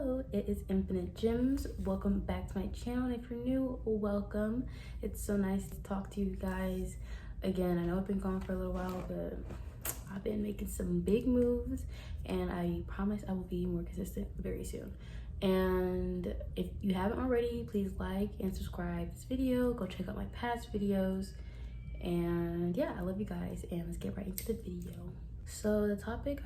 Hello, it is Infinite Gems. Welcome back to my channel. And if you're new, welcome. It's so nice to talk to you guys again. I know I've been gone for a little while, but I've been making some big moves and I promise I will be more consistent very soon. And if you haven't already, please like and subscribe this video. Go check out my past videos. And yeah, I love you guys, and let's get right into the video. So the topic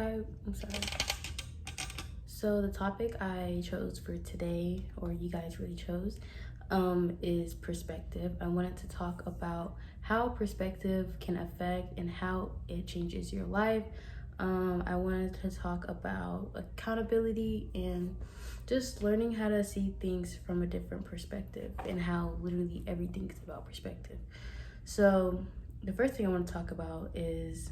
I chose for today, or you guys really chose, is perspective. I wanted to talk about how perspective can affect and how it changes your life. I wanted to talk about accountability and just learning how to see things from a different perspective, and how literally everything is about perspective. So the first thing I want to talk about is,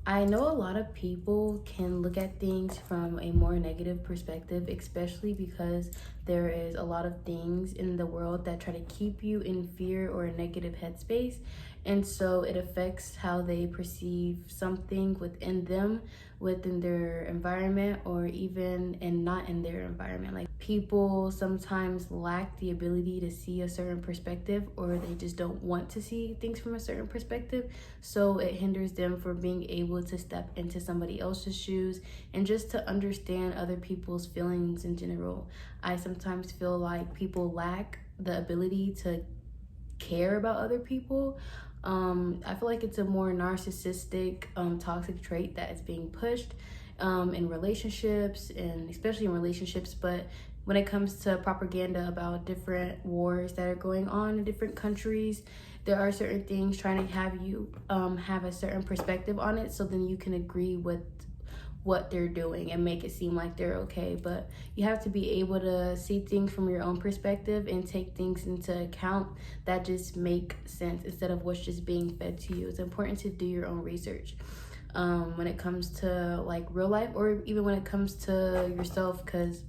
I know a lot of people can look at things from a more negative perspective, especially because there is a lot of things in the world that try to keep you in fear or a negative headspace. And so it affects how they perceive something within them, within their environment, or even and not in their environment. Like, people sometimes lack the ability to see a certain perspective, or they just don't want to see things from a certain perspective. So it hinders them from being able to step into somebody else's shoes and just to understand other people's feelings in general. I sometimes feel like people lack the ability to care about other people. I feel like it's a more narcissistic, toxic trait that is being pushed in relationships, and especially in relationships. But when it comes to propaganda about different wars that are going on in different countries, there are certain things trying to have you have a certain perspective on it, so then you can agree with what they're doing and make it seem like they're okay. But you have to be able to see things from your own perspective and take things into account that just make sense instead of what's just being fed to you. It's important to do your own research when it comes to like real life, or even when it comes to yourself, because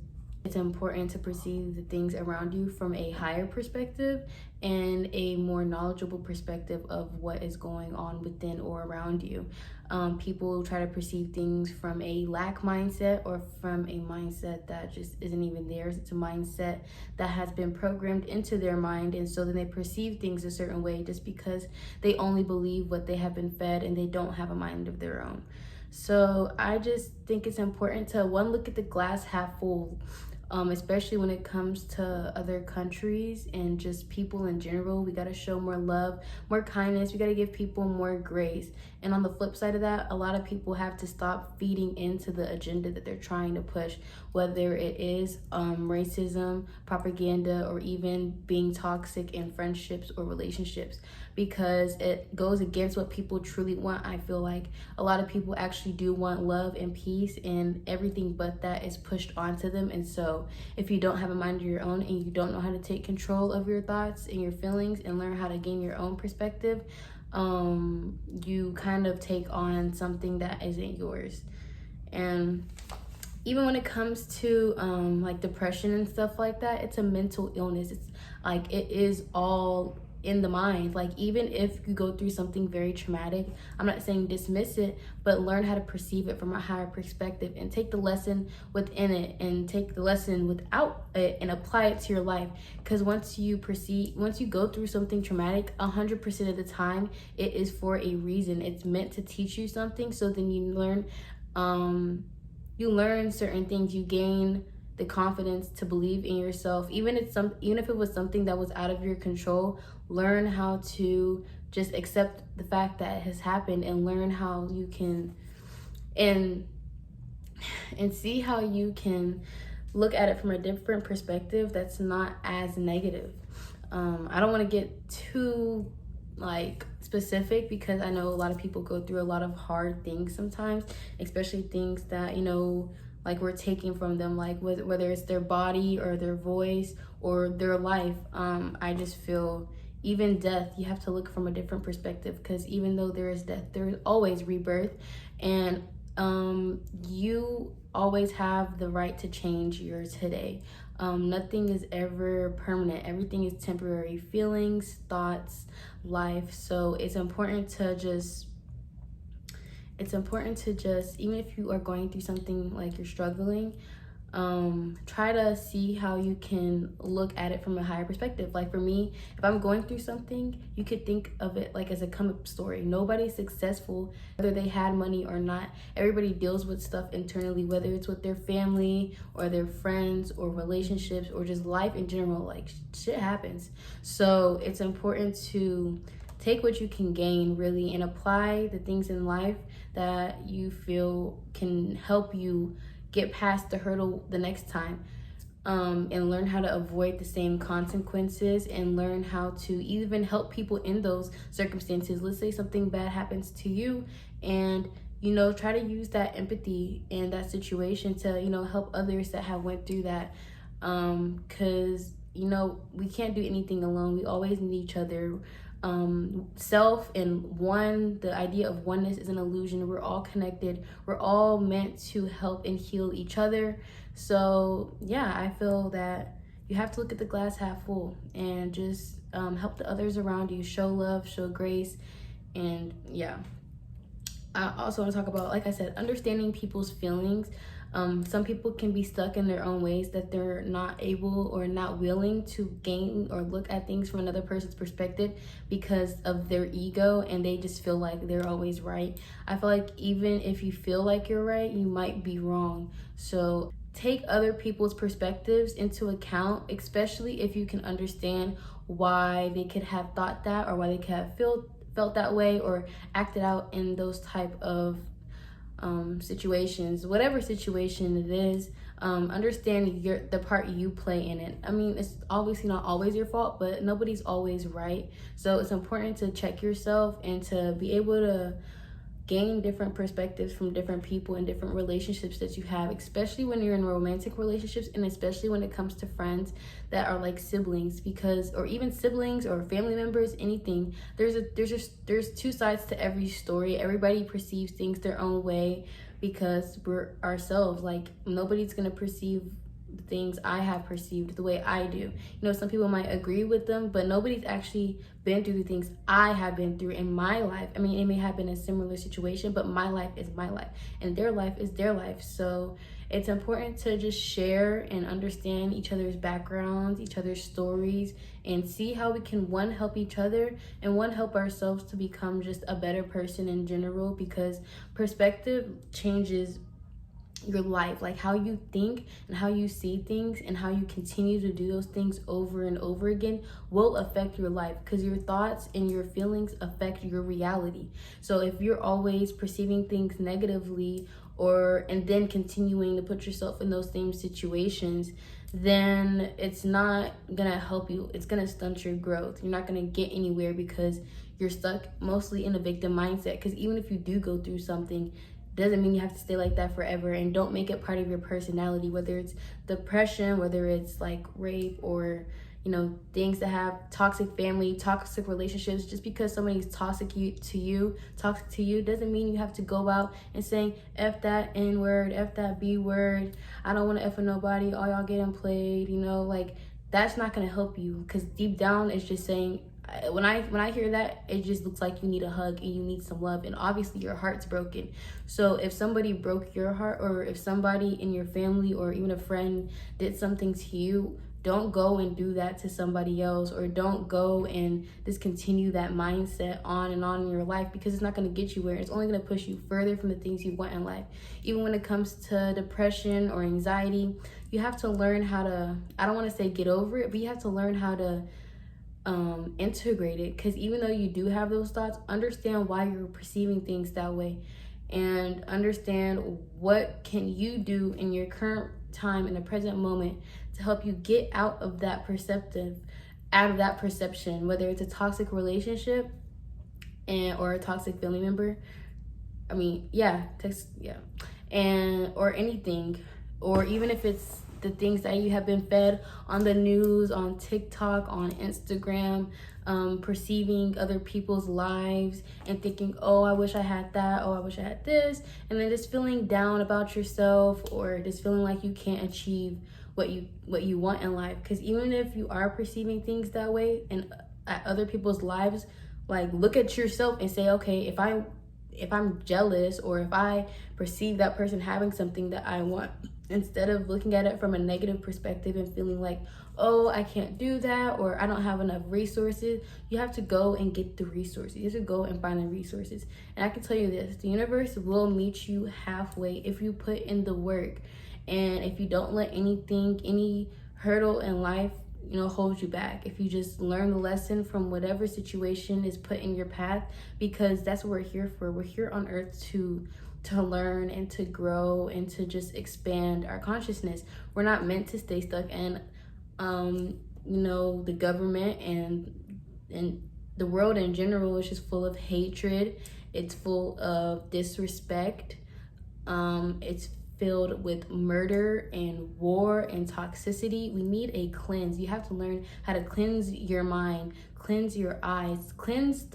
it's important to perceive the things around you from a higher perspective and a more knowledgeable perspective of what is going on within or around you. People try to perceive things from a lack mindset, or from a mindset that just isn't even theirs. It's a mindset that has been programmed into their mind, and so then they perceive things a certain way just because they only believe what they have been fed and they don't have a mind of their own. So I just think it's important to, one, look at the glass half full, especially when it comes to other countries and just people in general. We got to show more love, more kindness. We got to give people more grace. And on the flip side of that, a lot of people have to stop feeding into the agenda that they're trying to push, whether it is racism, propaganda, or even being toxic in friendships or relationships, because it goes against what people truly want. I feel like a lot of people actually do want love and peace, and everything but that is pushed onto them. And so if you don't have a mind of your own, and you don't know how to take control of your thoughts and your feelings and learn how to gain your own perspective, you kind of take on something that isn't yours. And even when it comes to like depression and stuff like that, it's a mental illness. It's like, it is all in the mind. Like, even if you go through something very traumatic, I'm not saying dismiss it, but learn how to perceive it from a higher perspective and take the lesson within it, and take the lesson without it and apply it to your life. Because once you go through something traumatic, 100% of the time it is for a reason. It's meant to teach you something. So then you learn certain things. You gain the confidence to believe in yourself, even if it was something that was out of your control. Learn how to just accept the fact that it has happened, and learn how you can and see how you can look at it from a different perspective that's not as negative. I don't want to get too specific, because I know a lot of people go through a lot of hard things sometimes, especially things that like we're taking from them, like whether it's their body or their voice or their life. I just feel even death, you have to look from a different perspective, because even though there is death, there is always rebirth, and you always have the right to change your today. Nothing is ever permanent. Everything is temporary. Feelings, thoughts, life. So it's important to just even if you are going through something, like you're struggling, try to see how you can look at it from a higher perspective. Like for me, if I'm going through something, you could think of it like as a come up story. Nobody's successful, whether they had money or not. Everybody deals with stuff internally, whether it's with their family or their friends or relationships or just life in general. Like shit happens. So it's important to take what you can gain really and apply the things in life that you feel can help you get past the hurdle the next time, and learn how to avoid the same consequences and learn how to even help people in those circumstances. Let's say something bad happens to you and try to use that empathy in that situation to help others that have went through that, because we can't do anything alone. We always need each other. Self and one, the idea of oneness is an illusion. We're all connected. We're all meant to help and heal each other. So yeah, I feel that you have to look at the glass half full and just help the others around you, show love, show grace. And yeah, I also want to talk about, like I said, understanding people's feelings. Some people can be stuck in their own ways that they're not able or not willing to gain or look at things from another person's perspective because of their ego, and they just feel like they're always right. I feel like even if you feel like you're right, you might be wrong. So take other people's perspectives into account, especially if you can understand why they could have thought that or why they could have felt that way or acted out in those type of situations. Whatever situation it is, understand the part you play in it. I mean, it's obviously not always your fault, but nobody's always right. So it's important to check yourself and to be able to gain different perspectives from different people and different relationships that you have, especially when you're in romantic relationships, and especially when it comes to friends that are like siblings, because or even siblings or family members, anything. There's two sides to every story. Everybody perceives things their own way because we're ourselves. Like nobody's gonna perceive things I have perceived the way I do. Some people might agree with them, but nobody's actually been through the things I have been through in my life. I mean, it may have been a similar situation, but my life is my life and their life is their life. So it's important to just share and understand each other's backgrounds, each other's stories, and see how we can, one, help each other, and one, help ourselves to become just a better person in general, because perspective changes your life. Like how you think and how you see things and how you continue to do those things over and over again will affect your life, because your thoughts and your feelings affect your reality. So if you're always perceiving things negatively and then continuing to put yourself in those same situations, then it's not gonna help you. It's gonna stunt your growth. You're not gonna get anywhere because you're stuck mostly in a victim mindset. Because even if you do go through something, doesn't mean you have to stay like that forever, and don't make it part of your personality, whether it's depression, whether it's like rape, or things that have toxic family, toxic relationships. Just because somebody's toxic to you doesn't mean you have to go out and saying F that N word, F that B word, I don't want to F with nobody, all y'all getting played. Like that's not going to help you, because deep down it's just saying, when I hear that, it just looks like you need a hug and you need some love, and obviously your heart's broken. So if somebody broke your heart, or if somebody in your family or even a friend did something to you, don't go and do that to somebody else, or don't go and just continue that mindset on and on in your life, because it's not going to get you where. It's only going to push you further from the things you want in life. Even when it comes to depression or anxiety, you have to learn how to, I don't want to say get over it, but you have to learn how to integrate it. Because even though you do have those thoughts, understand why you're perceiving things that way, and understand what can you do in your current time, in the present moment, to help you get out of that perception, whether it's a toxic relationship or a toxic family member. I mean, or anything, or even if it's the things that you have been fed on the news, on TikTok, on Instagram, perceiving other people's lives and thinking, oh, I wish I had that, oh, I wish I had this, and then just feeling down about yourself, or just feeling like you can't achieve what you want in life. Because even if you are perceiving things that way and at other people's lives, like look at yourself and say, okay, if I'm jealous, or if I perceive that person having something that I want, instead of looking at it from a negative perspective and feeling like, oh, I can't do that, or I don't have enough resources, you have to go and get the resources. You have to go and find the resources. And I can tell you this, the universe will meet you halfway if you put in the work. And if you don't let any hurdle in life, hold you back. If you just learn the lesson from whatever situation is put in your path, because that's what we're here for. We're here on earth to learn and to grow and to just expand our consciousness. We're not meant to stay stuck in the government and the world in general is just full of hatred. It's full of disrespect. It's filled with murder and war and toxicity. We need a cleanse. You have to learn how to cleanse your mind, cleanse your eyes, cleanse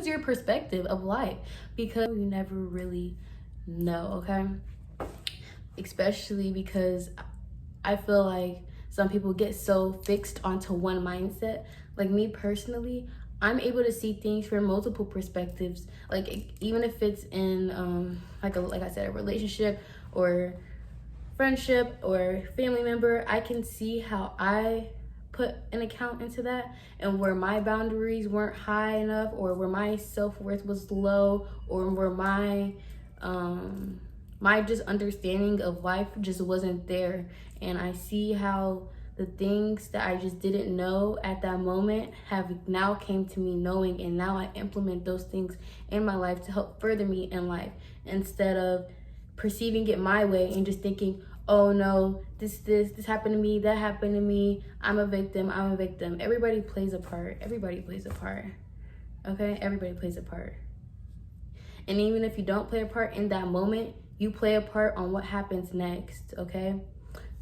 your perspective of life, because you never really know, okay? Especially because I feel like some people get so fixed onto one mindset. Like me personally, I'm able to see things from multiple perspectives. Like even if it's in like I said, a relationship or friendship or family member, I can see how I put an account into that, and where my boundaries weren't high enough, or where my self-worth was low, or where my just understanding of life just wasn't there. And I see how the things that I just didn't know at that moment have now came to me knowing, and now I implement those things in my life to help further me in life, instead of perceiving it my way and just thinking, oh no, this happened to me, that happened to me, I'm a victim. Everybody plays a part. Okay? Everybody plays a part. And even if you don't play a part in that moment, you play a part on what happens next, okay?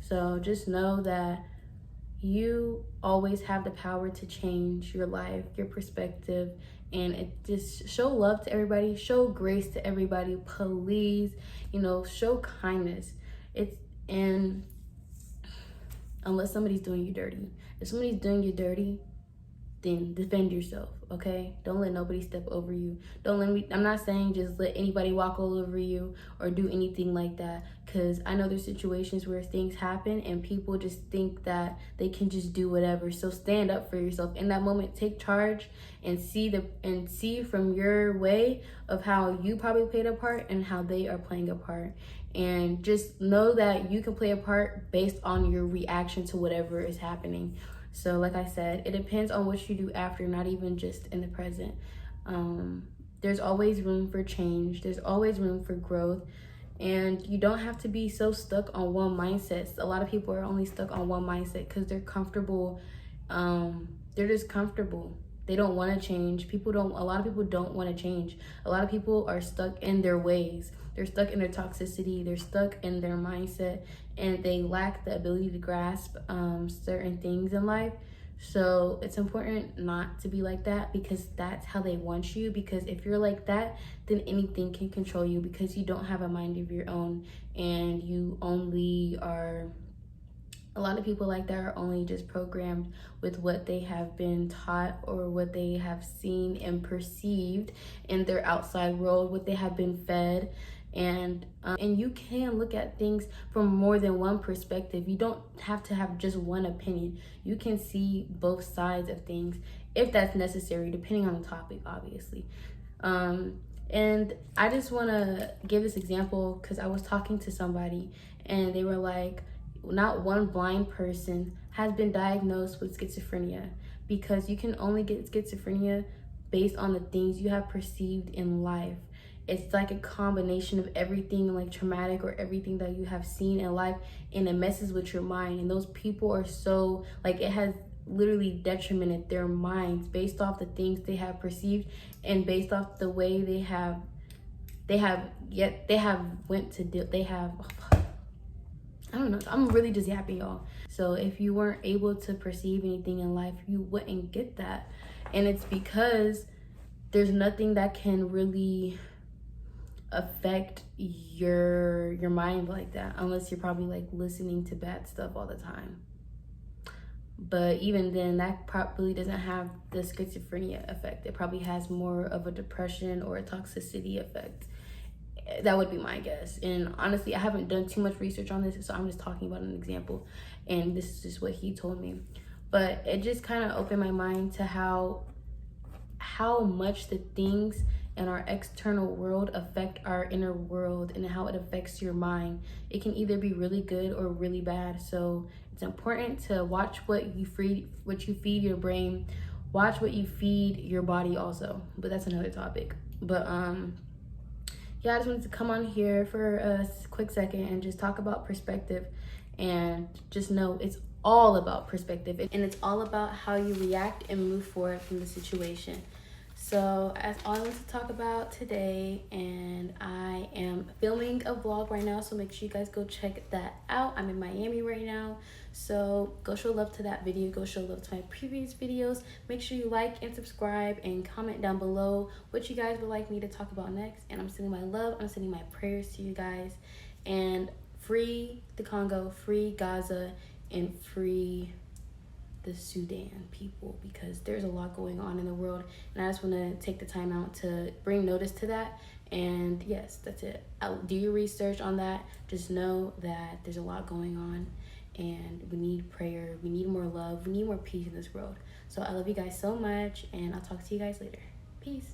So just know that you always have the power to change your life, your perspective, and just show love to everybody, show grace to everybody, please, show kindness. And unless somebody's doing you dirty. If somebody's doing you dirty, then defend yourself, okay? Don't let nobody step over you. I'm not saying just let anybody walk all over you or do anything like that, because I know there's situations where things happen and people just think that they can just do whatever. So stand up for yourself. In that moment, take charge and see from your way of how you probably played a part and how they are playing a part. And just know that you can play a part based on your reaction to whatever is happening. So like I said, it depends on what you do after, not even just in the present. There's always room for change. There's always room for growth. And you don't have to be so stuck on one mindset. A lot of people are only stuck on one mindset because they're comfortable. They're just comfortable. They don't want to change. A lot of people don't want to change. A lot of people are stuck in their ways. They're stuck in their toxicity. They're stuck in their mindset, and they lack the ability to grasp certain things in life. So it's important not to be like that, because that's how they want you. Because if you're like that, then anything can control you, because you don't have a mind of your own, and you only are... A lot of people like that are only just programmed with what they have been taught, or what they have seen and perceived in their outside world, what they have been fed. And you can look at things from more than one perspective. You don't have to have just one opinion. You can see both sides of things if that's necessary, depending on the topic, obviously. And I just want to give this example because I was talking to somebody and they were like, not one blind person has been diagnosed with schizophrenia, because you can only get schizophrenia based on the things you have perceived in life. It's like a combination of everything, like traumatic or everything that you have seen in life, and it messes with your mind. And those people are so, like, it has literally detrimented their minds based off the things they have perceived, and based off the way they have I don't know. I'm really just yapping, y'all. So if you weren't able to perceive anything in life, you wouldn't get that. And it's because there's nothing that can really affect your mind like that, unless you're probably like listening to bad stuff all the time. But even then, that probably doesn't have the schizophrenia effect. It probably has more of a depression or a toxicity effect. That would be my guess. And honestly, I haven't done too much research on this, so I'm just talking about an example. And this is just what he told me. But it just kind of opened my mind to how much the things in our external world affect our inner world and how it affects your mind. It can either be really good or really bad. So it's important to watch what you feed your brain, watch what you feed your body also. But that's another topic. But yeah, I just wanted to come on here for a quick second and just talk about perspective, and just know it's all about perspective, and it's all about how you react and move forward from the situation. So that's all I want to talk about today, and I am filming a vlog right now, so make sure you guys go check that out. I'm in Miami right now, so go show love to that video, go show love to my previous videos. Make sure you like and subscribe and comment down below what you guys would like me to talk about next. And I'm sending my love, I'm sending my prayers to you guys, and free the Congo, free Gaza, and free the Sudan people, because there's a lot going on in the world, and I just want to take the time out to bring notice to that. And yes, that's it. Do your research on that. Just know that there's a lot going on, and we need prayer, we need more love, we need more peace in this world. So I love you guys so much, and I'll talk to you guys later. Peace.